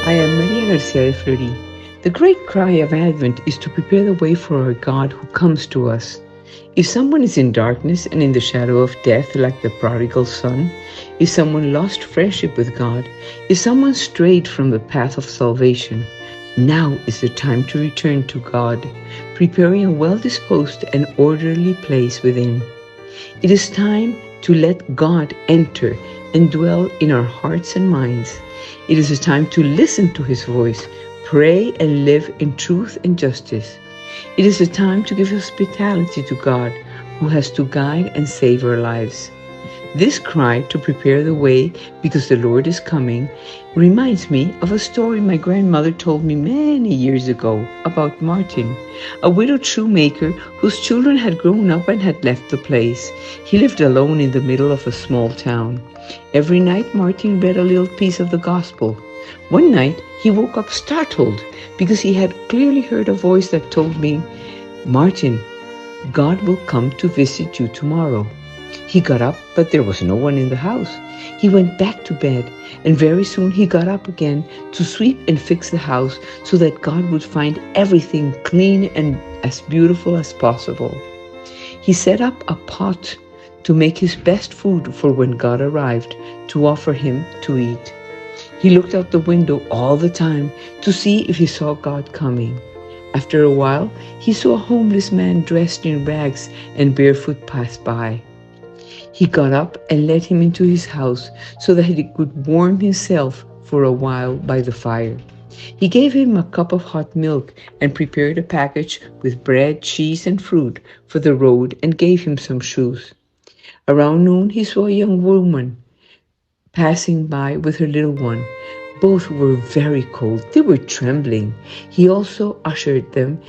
I am Maria Garcia Fleury. The great cry of Advent is to prepare the way for our God who comes to us. If someone is in darkness and in the shadow of death, like the prodigal son, if someone lost friendship with God, if someone strayed from the path of salvation, now is the time to return to God, preparing a well-disposed and orderly place within. It is time to let God enter and dwell in our hearts and minds. It is a time to listen to His voice, pray and live in truth and justice. It is a time to give hospitality to God, who has to guide and save our lives. This cry to prepare the way because the Lord is coming reminds me of a story my grandmother told me many years ago about Martin, a widowed shoemaker whose children had grown up and had left the place. He lived alone in the middle of a small town. Every night Martin read a little piece of the gospel. One night he woke up startled because he had clearly heard a voice that told me, "Martin, God will come to visit you tomorrow." He got up, but there was no one in the house. He went back to bed, and very soon he got up again to sweep and fix the house so that God would find everything clean and as beautiful as possible. He set up a pot to make his best food for when God arrived to offer him to eat. He looked out the window all the time to see if he saw God coming. After a while, he saw a homeless man dressed in rags and barefoot pass by. He got up and led him into his house so that he could warm himself for a while by the fire. He gave him a cup of hot milk and prepared a package with bread, cheese, and fruit for the road and gave him some shoes. Around noon, he saw a young woman passing by with her little one. Both were very cold. They were trembling. He also ushered them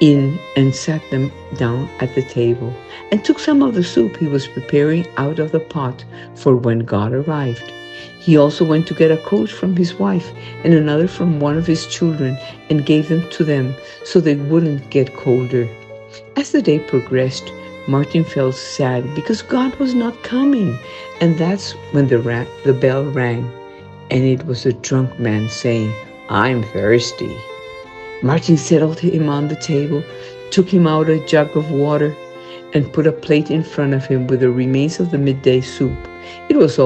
in and sat them down at the table and took some of the soup he was preparing out of the pot for when God arrived. He also went to get a coat from his wife and another from one of his children and gave them to them so they wouldn't get colder. As the day progressed, Martin felt sad because God was not coming, and that's when the bell rang, and it was a drunk man saying, "I'm thirsty." Martin settled him on the table, took him out a jug of water, and put a plate in front of him with the remains of the midday soup. It was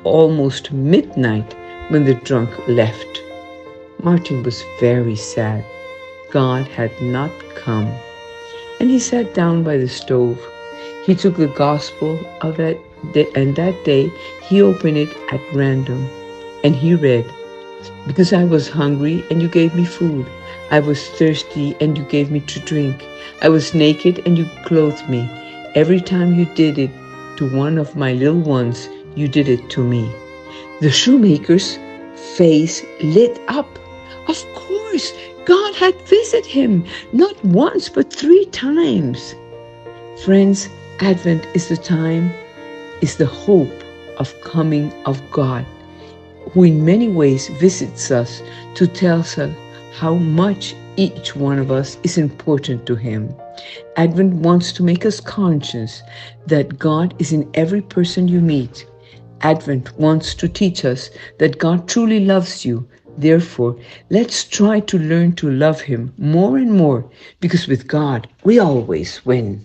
almost midnight when the drunk left. Martin was very sad. God had not come. And he sat down by the stove. He took the gospel of that day, and that day he opened it at random. And he read, "Because I was hungry and you gave me food. I was thirsty and you gave me to drink. I was naked and you clothed me. Every time you did it to one of my little ones, you did it to me." The shoemaker's face lit up. Of course, God had visited him, not once, but 3 times. Friends, Advent is the hope of coming of God, who in many ways visits us to tell us how much each one of us is important to Him. Advent wants to make us conscious that God is in every person you meet. Advent wants to teach us that God truly loves you. Therefore, let's try to learn to love Him more and more, because with God, we always win.